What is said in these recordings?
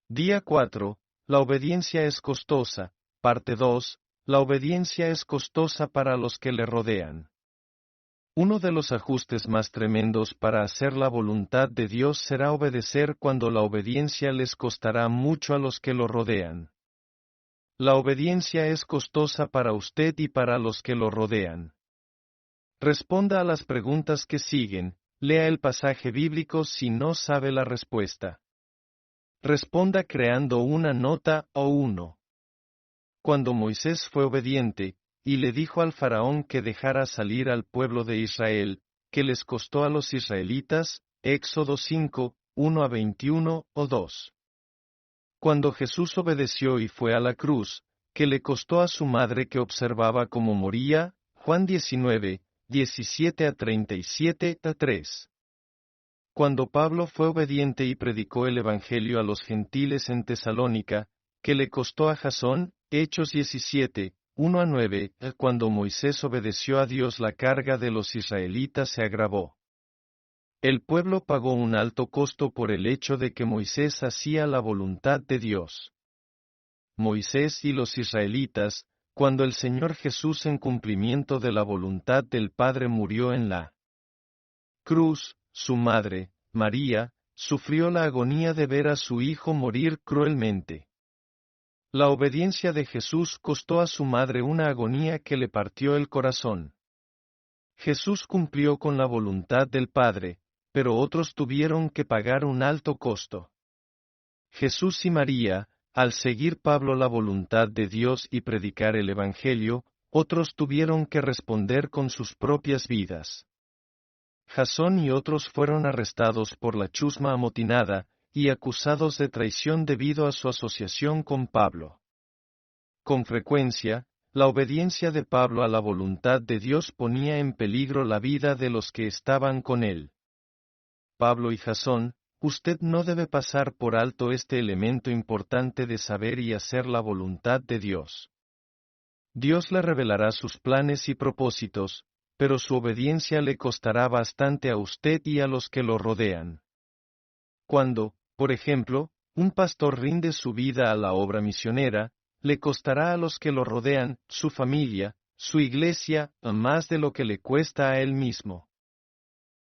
Día 4. La obediencia es costosa. Parte 2. La obediencia es costosa para los que le rodean. Uno de los ajustes más tremendos para hacer la voluntad de Dios será obedecer cuando la obediencia les costará mucho a los que lo rodean. La obediencia es costosa para usted y para los que lo rodean. Responda a las preguntas que siguen, lea el pasaje bíblico si no sabe la respuesta. Responda creando una nota o uno. Cuando Moisés fue obediente, y le dijo al faraón que dejara salir al pueblo de Israel, que les costó a los israelitas, Éxodo 5, 1-21 o 2. Cuando Jesús obedeció y fue a la cruz, que le costó a su madre que observaba cómo moría, Juan 19, 17-37-3. Cuando Pablo fue obediente y predicó el Evangelio a los gentiles en Tesalónica, que le costó a Jasón, Hechos 17, 1-9, cuando Moisés obedeció a Dios la carga de los israelitas se agravó. El pueblo pagó un alto costo por el hecho de que Moisés hacía la voluntad de Dios. Moisés y los israelitas, cuando el Señor Jesús en cumplimiento de la voluntad del Padre murió en la cruz, su madre, María, sufrió la agonía de ver a su hijo morir cruelmente. La obediencia de Jesús costó a su madre una agonía que le partió el corazón. Jesús cumplió con la voluntad del Padre, pero otros tuvieron que pagar un alto costo. Jesús y María, al seguir Pablo la voluntad de Dios y predicar el Evangelio, otros tuvieron que responder con sus propias vidas. Jasón y otros fueron arrestados por la chusma amotinada, y acusados de traición debido a su asociación con Pablo. Con frecuencia, la obediencia de Pablo a la voluntad de Dios ponía en peligro la vida de los que estaban con él. Pablo y Jasón, usted no debe pasar por alto este elemento importante de saber y hacer la voluntad de Dios. Dios le revelará sus planes y propósitos, pero su obediencia le costará bastante a usted y a los que lo rodean. Cuando, por ejemplo, un pastor rinde su vida a la obra misionera, le costará a los que lo rodean, su familia, su iglesia, más de lo que le cuesta a él mismo.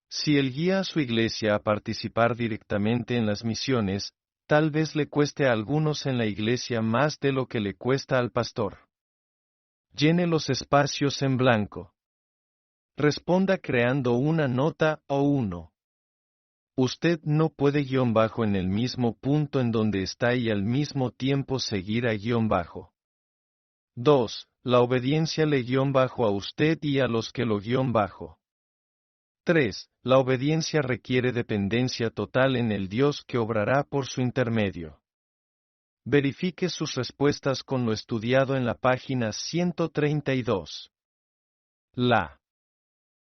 Si él guía a su iglesia a participar directamente en las misiones, tal vez le cueste a algunos en la iglesia más de lo que le cuesta al pastor. Llene los espacios en blanco. Responda creando una nota o uno. Usted no puede en el mismo punto en donde está y al mismo tiempo seguir a 2. La obediencia le a usted y a los que lo 3. La obediencia requiere dependencia total en el Dios que obrará por su intermedio. Verifique sus respuestas con lo estudiado en la página 132. La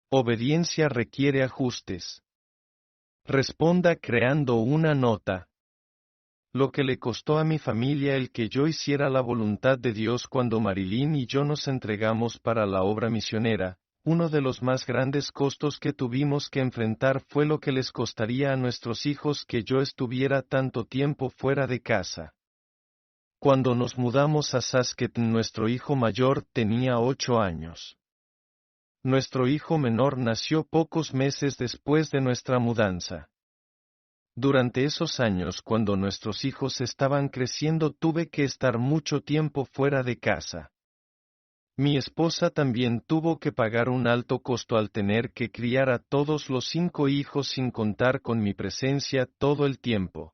obediencia requiere ajustes. Responda creando una nota. Lo que le costó a mi familia el que yo hiciera la voluntad de Dios cuando Marilyn y yo nos entregamos para la obra misionera, uno de los más grandes costos que tuvimos que enfrentar fue lo que les costaría a nuestros hijos que yo estuviera tanto tiempo fuera de casa. Cuando nos mudamos a Saskatoon, nuestro hijo mayor tenía 8 años. Nuestro hijo menor nació pocos meses después de nuestra mudanza. Durante esos años cuando nuestros hijos estaban creciendo tuve que estar mucho tiempo fuera de casa. Mi esposa también tuvo que pagar un alto costo al tener que criar a todos los 5 hijos sin contar con mi presencia todo el tiempo.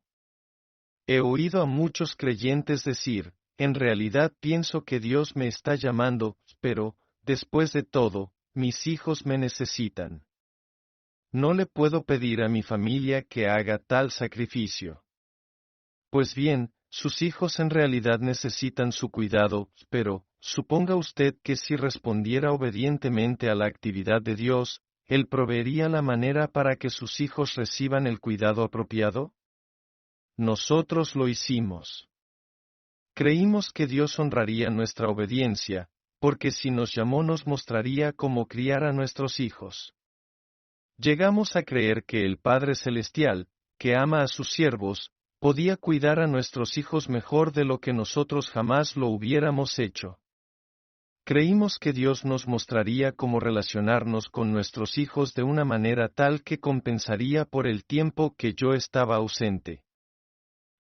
He oído a muchos creyentes decir, en realidad pienso que Dios me está llamando, pero, después de todo, mis hijos me necesitan. No le puedo pedir a mi familia que haga tal sacrificio. Pues bien, sus hijos en realidad necesitan su cuidado, pero, suponga usted que si respondiera obedientemente a la actividad de Dios, ¿Él proveería la manera para que sus hijos reciban el cuidado apropiado? Nosotros lo hicimos. Creímos que Dios honraría nuestra obediencia, porque si nos llamó nos mostraría cómo criar a nuestros hijos. Llegamos a creer que el Padre Celestial, que ama a sus siervos, podía cuidar a nuestros hijos mejor de lo que nosotros jamás lo hubiéramos hecho. Creímos que Dios nos mostraría cómo relacionarnos con nuestros hijos de una manera tal que compensaría por el tiempo que yo estaba ausente.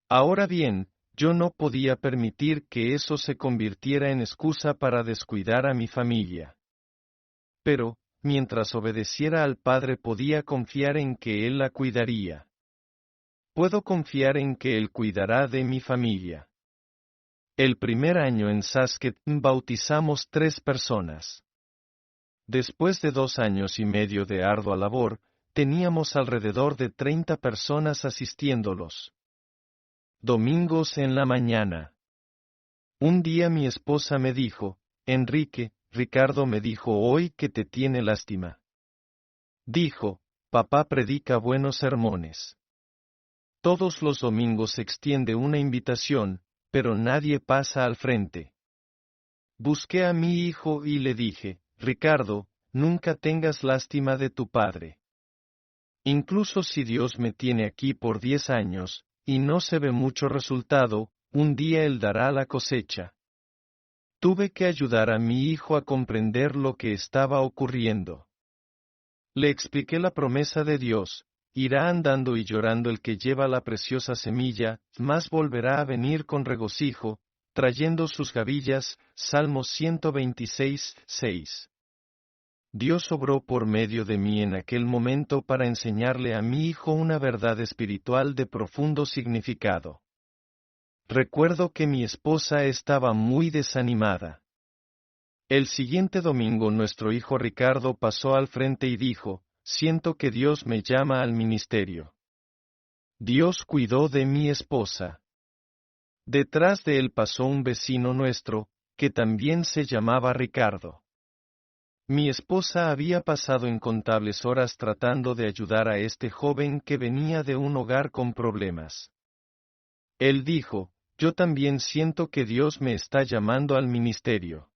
Ahora bien, yo no podía permitir que eso se convirtiera en excusa para descuidar a mi familia. Pero, mientras obedeciera al Padre podía confiar en que Él la cuidaría. Puedo confiar en que Él cuidará de mi familia. El primer año en Saskatoon bautizamos 3 personas. Después de 2 años y medio de ardua labor, teníamos alrededor de 30 personas asistiéndolos. Domingos en la mañana. Un día mi esposa me dijo, Enrique, Ricardo me dijo hoy que te tiene lástima. Dijo, papá predica buenos sermones. Todos los domingos extiende una invitación, pero nadie pasa al frente. Busqué a mi hijo y le dije, Ricardo, nunca tengas lástima de tu padre. Incluso si Dios me tiene aquí por 10 años, y no se ve mucho resultado, un día Él dará la cosecha. Tuve que ayudar a mi hijo a comprender lo que estaba ocurriendo. Le expliqué la promesa de Dios, irá andando y llorando el que lleva la preciosa semilla, mas volverá a venir con regocijo, trayendo sus gavillas, Salmos 126, 6. Dios obró por medio de mí en aquel momento para enseñarle a mi hijo una verdad espiritual de profundo significado. Recuerdo que mi esposa estaba muy desanimada. El siguiente domingo nuestro hijo Ricardo pasó al frente y dijo, siento que Dios me llama al ministerio. Dios cuidó de mi esposa. Detrás de él pasó un vecino nuestro, que también se llamaba Ricardo. Mi esposa había pasado incontables horas tratando de ayudar a este joven que venía de un hogar con problemas. Él dijo, yo también siento que Dios me está llamando al ministerio.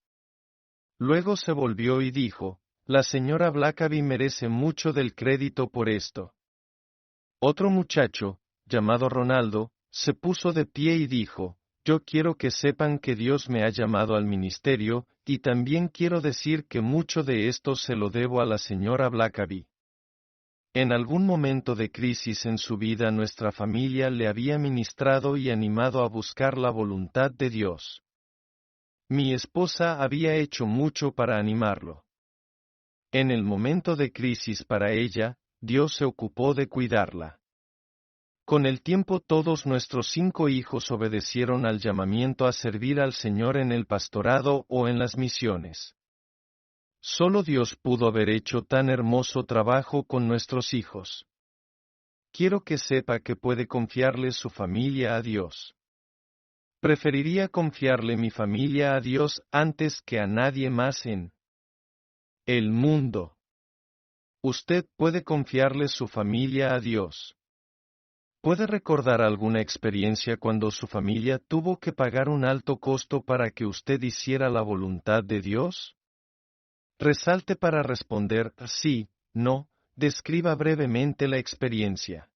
Luego se volvió y dijo, la señora Blackaby merece mucho del crédito por esto. Otro muchacho, llamado Ronaldo, se puso de pie y dijo, yo quiero que sepan que Dios me ha llamado al ministerio, y también quiero decir que mucho de esto se lo debo a la señora Blackaby. En algún momento de crisis en su vida nuestra familia le había ministrado y animado a buscar la voluntad de Dios. Mi esposa había hecho mucho para animarlo. En el momento de crisis para ella, Dios se ocupó de cuidarla. Con el tiempo todos nuestros 5 hijos obedecieron al llamamiento a servir al Señor en el pastorado o en las misiones. Solo Dios pudo haber hecho tan hermoso trabajo con nuestros hijos. Quiero que sepa que puede confiarle su familia a Dios. Preferiría confiarle mi familia a Dios antes que a nadie más en el mundo. Usted puede confiarle su familia a Dios. ¿Puede recordar alguna experiencia cuando su familia tuvo que pagar un alto costo para que usted hiciera la voluntad de Dios? Resalte para responder sí, no, describa brevemente la experiencia.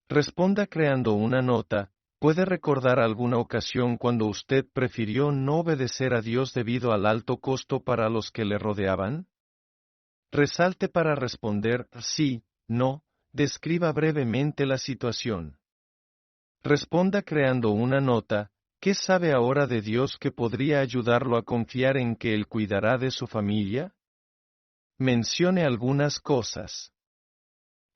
Responda creando una nota. ¿Puede recordar alguna ocasión cuando usted prefirió no obedecer a Dios debido al alto costo para los que le rodeaban? Resalte para responder sí, no, describa brevemente la situación. Responda creando una nota. ¿Qué sabe ahora de Dios que podría ayudarlo a confiar en que Él cuidará de su familia? Mencione algunas cosas.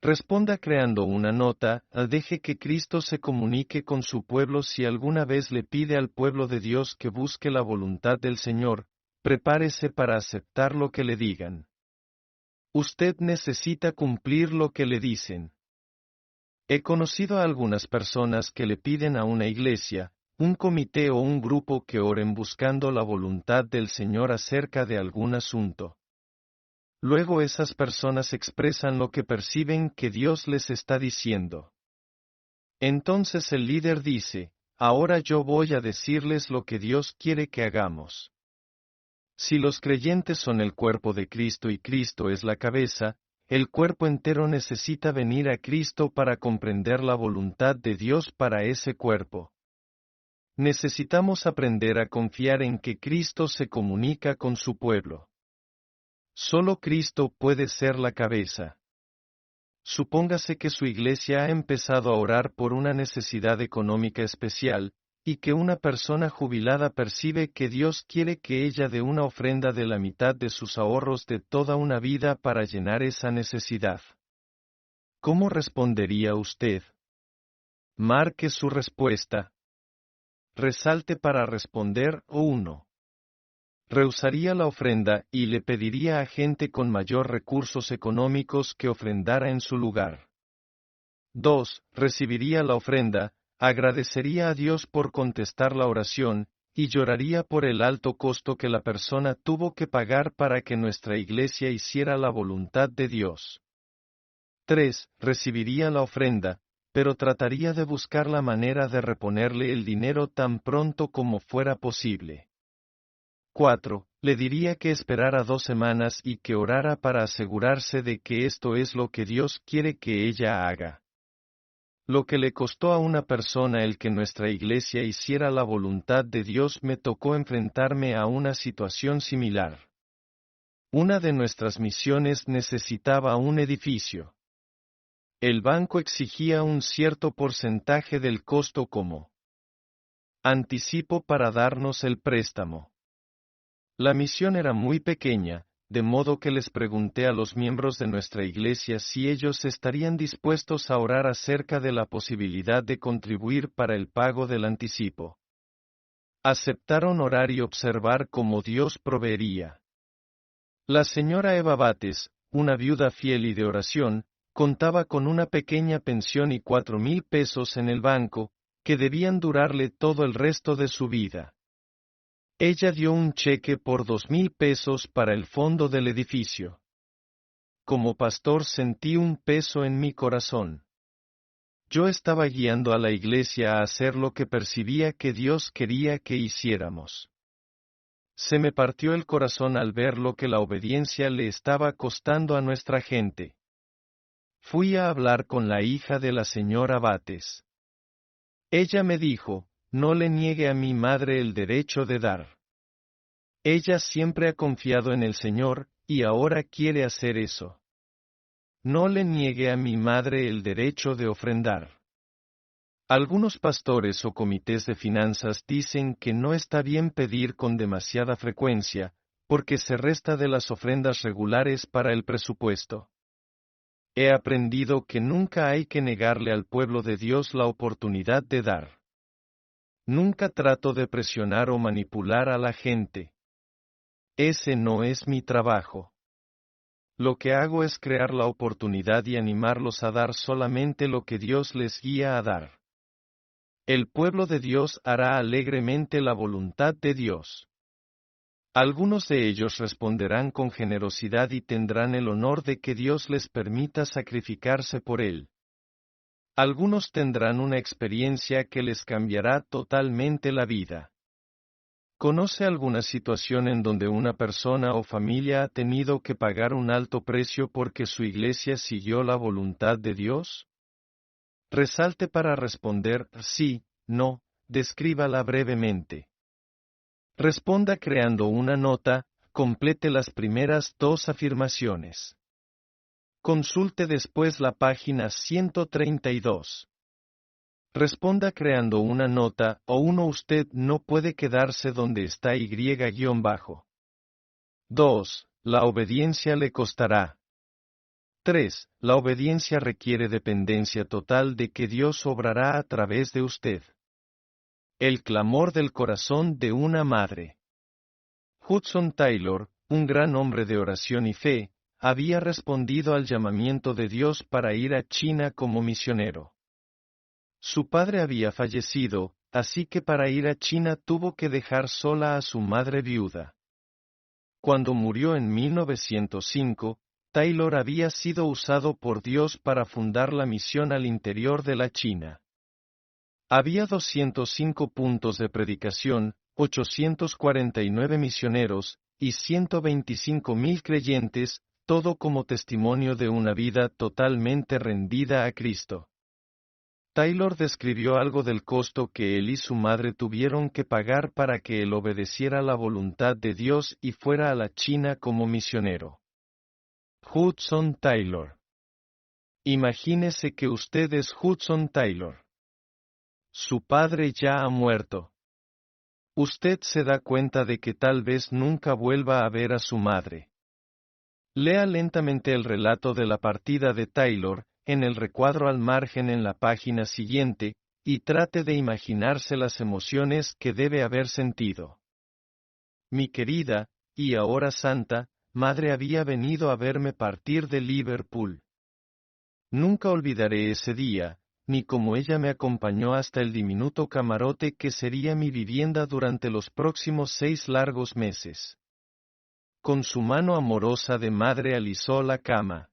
Responda creando una nota. Deje que Cristo se comunique con su pueblo si alguna vez le pide al pueblo de Dios que busque la voluntad del Señor. Prepárese para aceptar lo que le digan. Usted necesita cumplir lo que le dicen. He conocido a algunas personas que le piden a una iglesia, un comité o un grupo que oren buscando la voluntad del Señor acerca de algún asunto. Luego esas personas expresan lo que perciben que Dios les está diciendo. Entonces el líder dice, ahora yo voy a decirles lo que Dios quiere que hagamos. Si los creyentes son el cuerpo de Cristo y Cristo es la cabeza, el cuerpo entero necesita venir a Cristo para comprender la voluntad de Dios para ese cuerpo. Necesitamos aprender a confiar en que Cristo se comunica con su pueblo. Solo Cristo puede ser la cabeza. Supóngase que su iglesia ha empezado a orar por una necesidad económica especial, y que una persona jubilada percibe que Dios quiere que ella dé una ofrenda de la mitad de sus ahorros de toda una vida para llenar esa necesidad. ¿Cómo respondería usted? Marque su respuesta. Resalte para responder o 1. Rehusaría la ofrenda y le pediría a gente con mayor recursos económicos que ofrendara en su lugar. 2. Recibiría la ofrenda, agradecería a Dios por contestar la oración, y lloraría por el alto costo que la persona tuvo que pagar para que nuestra iglesia hiciera la voluntad de Dios. 3. Recibiría la ofrenda, pero trataría de buscar la manera de reponerle el dinero tan pronto como fuera posible. 4. Le diría que esperara 2 semanas y que orara para asegurarse de que esto es lo que Dios quiere que ella haga. Lo que le costó a una persona el que nuestra iglesia hiciera la voluntad de Dios, me tocó enfrentarme a una situación similar. Una de nuestras misiones necesitaba un edificio. El banco exigía un cierto porcentaje del costo como anticipo para darnos el préstamo. La misión era muy pequeña, de modo que les pregunté a los miembros de nuestra iglesia si ellos estarían dispuestos a orar acerca de la posibilidad de contribuir para el pago del anticipo. Aceptaron orar y observar cómo Dios proveería. La señora Eva Bates, una viuda fiel y de oración, contaba con una pequeña pensión y 4,000 pesos en el banco, que debían durarle todo el resto de su vida. Ella dio un cheque por 2,000 pesos para el fondo del edificio. Como pastor sentí un peso en mi corazón. Yo estaba guiando a la iglesia a hacer lo que percibía que Dios quería que hiciéramos. Se me partió el corazón al ver lo que la obediencia le estaba costando a nuestra gente. Fui a hablar con la hija de la señora Bates. Ella me dijo, no le niegue a mi madre el derecho de dar. Ella siempre ha confiado en el Señor, y ahora quiere hacer eso. No le niegue a mi madre el derecho de ofrendar. Algunos pastores o comités de finanzas dicen que no está bien pedir con demasiada frecuencia, porque se resta de las ofrendas regulares para el presupuesto. He aprendido que nunca hay que negarle al pueblo de Dios la oportunidad de dar. Nunca trato de presionar o manipular a la gente. Ese no es mi trabajo. Lo que hago es crear la oportunidad y animarlos a dar solamente lo que Dios les guía a dar. El pueblo de Dios hará alegremente la voluntad de Dios. Algunos de ellos responderán con generosidad y tendrán el honor de que Dios les permita sacrificarse por él. Algunos tendrán una experiencia que les cambiará totalmente la vida. ¿Conoce alguna situación en donde una persona o familia ha tenido que pagar un alto precio porque su iglesia siguió la voluntad de Dios? Resalte para responder sí, no, descríbala brevemente. Responda creando una nota, complete las primeras 2 afirmaciones. Consulte después la página 132. Responda creando una nota o 1. Usted no puede quedarse donde está y-bajo. 2. La obediencia le costará. 3. La obediencia requiere dependencia total de que Dios obrará a través de usted. El clamor del corazón de una madre. Hudson Taylor, un gran hombre de oración y fe, había respondido al llamamiento de Dios para ir a China como misionero. Su padre había fallecido, así que para ir a China tuvo que dejar sola a su madre viuda. Cuando murió en 1905, Taylor había sido usado por Dios para fundar la misión al interior de la China. Había 205 puntos de predicación, 849 misioneros, y 125,000 creyentes, todo como testimonio de una vida totalmente rendida a Cristo. Taylor describió algo del costo que él y su madre tuvieron que pagar para que él obedeciera la voluntad de Dios y fuera a la China como misionero. Hudson Taylor. Imagínese que usted es Hudson Taylor. Su padre ya ha muerto. Usted se da cuenta de que tal vez nunca vuelva a ver a su madre. Lea lentamente el relato de la partida de Taylor, en el recuadro al margen en la página siguiente, y trate de imaginarse las emociones que debe haber sentido. Mi querida, y ahora santa, madre había venido a verme partir de Liverpool. Nunca olvidaré ese día, ni cómo ella me acompañó hasta el diminuto camarote que sería mi vivienda durante los próximos 6 largos meses. Con su mano amorosa de madre alisó la cama.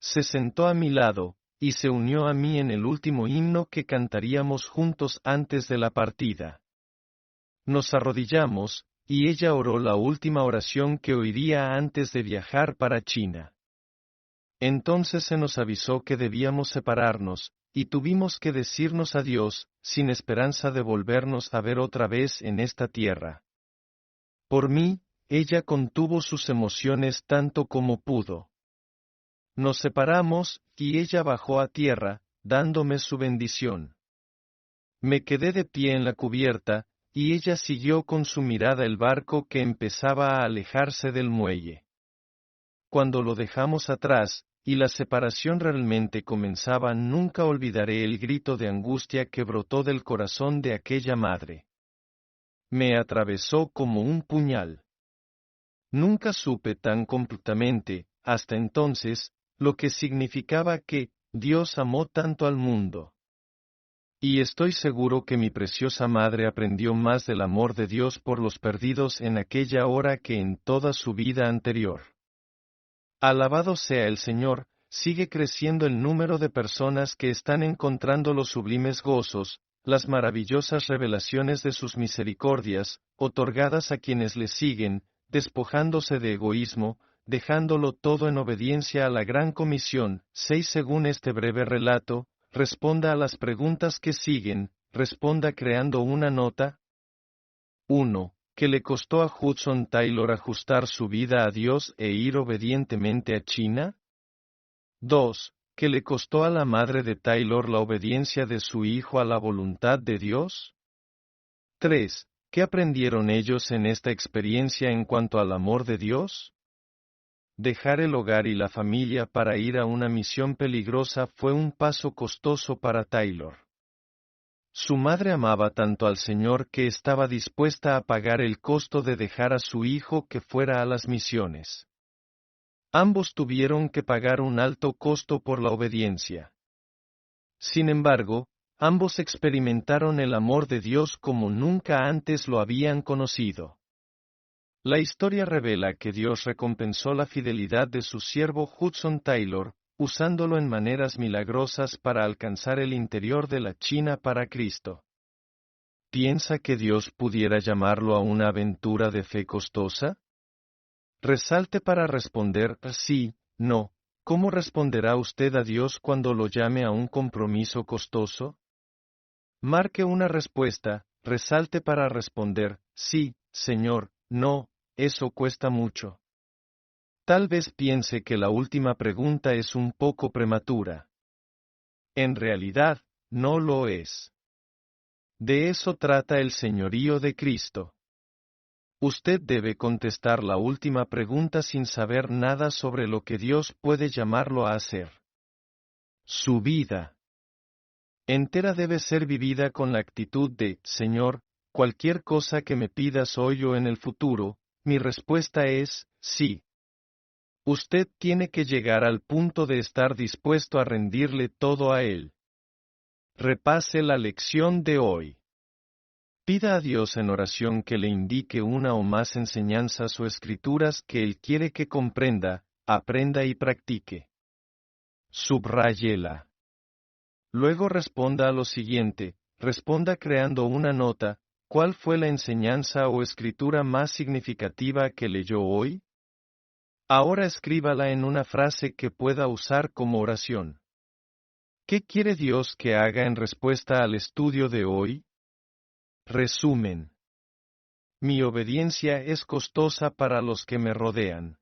Se sentó a mi lado, y se unió a mí en el último himno que cantaríamos juntos antes de la partida. Nos arrodillamos, y ella oró la última oración que oiría antes de viajar para China. Entonces se nos avisó que debíamos separarnos, y tuvimos que decirnos adiós, sin esperanza de volvernos a ver otra vez en esta tierra. Por mí, ella contuvo sus emociones tanto como pudo. Nos separamos, y ella bajó a tierra, dándome su bendición. Me quedé de pie en la cubierta, y ella siguió con su mirada el barco que empezaba a alejarse del muelle. Cuando lo dejamos atrás, y la separación realmente comenzaba, nunca olvidaré el grito de angustia que brotó del corazón de aquella madre. Me atravesó como un puñal. Nunca supe tan completamente, hasta entonces, lo que significaba que Dios amó tanto al mundo. Y estoy seguro que mi preciosa madre aprendió más del amor de Dios por los perdidos en aquella hora que en toda su vida anterior. Alabado sea el Señor, sigue creciendo el número de personas que están encontrando los sublimes gozos, las maravillosas revelaciones de sus misericordias, otorgadas a quienes le siguen, despojándose de egoísmo, dejándolo todo en obediencia a la gran comisión. 6. Según este breve relato, responda a las preguntas que siguen, responda creando una nota. 1. ¿Qué le costó a Hudson Taylor ajustar su vida a Dios e ir obedientemente a China? 2. ¿Qué le costó a la madre de Taylor la obediencia de su hijo a la voluntad de Dios? 3. ¿Qué aprendieron ellos en esta experiencia en cuanto al amor de Dios? Dejar el hogar y la familia para ir a una misión peligrosa fue un paso costoso para Taylor. Su madre amaba tanto al Señor que estaba dispuesta a pagar el costo de dejar a su hijo que fuera a las misiones. Ambos tuvieron que pagar un alto costo por la obediencia. Sin embargo, ambos experimentaron el amor de Dios como nunca antes lo habían conocido. La historia revela que Dios recompensó la fidelidad de su siervo Hudson Taylor, usándolo en maneras milagrosas para alcanzar el interior de la China para Cristo. ¿Piensa que Dios pudiera llamarlo a una aventura de fe costosa? Resalte para responder sí, no. ¿Cómo responderá usted a Dios cuando lo llame a un compromiso costoso? Marque una respuesta, resalte para responder sí, Señor, no, eso cuesta mucho. Tal vez piense que la última pregunta es un poco prematura. En realidad, no lo es. De eso trata el señorío de Cristo. Usted debe contestar la última pregunta sin saber nada sobre lo que Dios puede llamarlo a hacer. Su vida entera debe ser vivida con la actitud de, Señor, cualquier cosa que me pidas hoy o en el futuro, mi respuesta es, sí. Usted tiene que llegar al punto de estar dispuesto a rendirle todo a Él. Repase la lección de hoy. Pida a Dios en oración que le indique una o más enseñanzas o escrituras que Él quiere que comprenda, aprenda y practique. Subráyela. Luego responda a lo siguiente, responda creando una nota. ¿Cuál fue la enseñanza o escritura más significativa que leyó hoy? Ahora escríbala en una frase que pueda usar como oración. ¿Qué quiere Dios que haga en respuesta al estudio de hoy? Resumen. Mi obediencia es costosa para los que me rodean.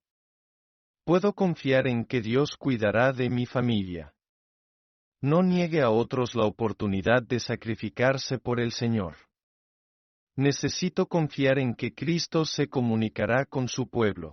Puedo confiar en que Dios cuidará de mi familia. No niegue a otros la oportunidad de sacrificarse por el Señor. Necesito confiar en que Cristo se comunicará con su pueblo.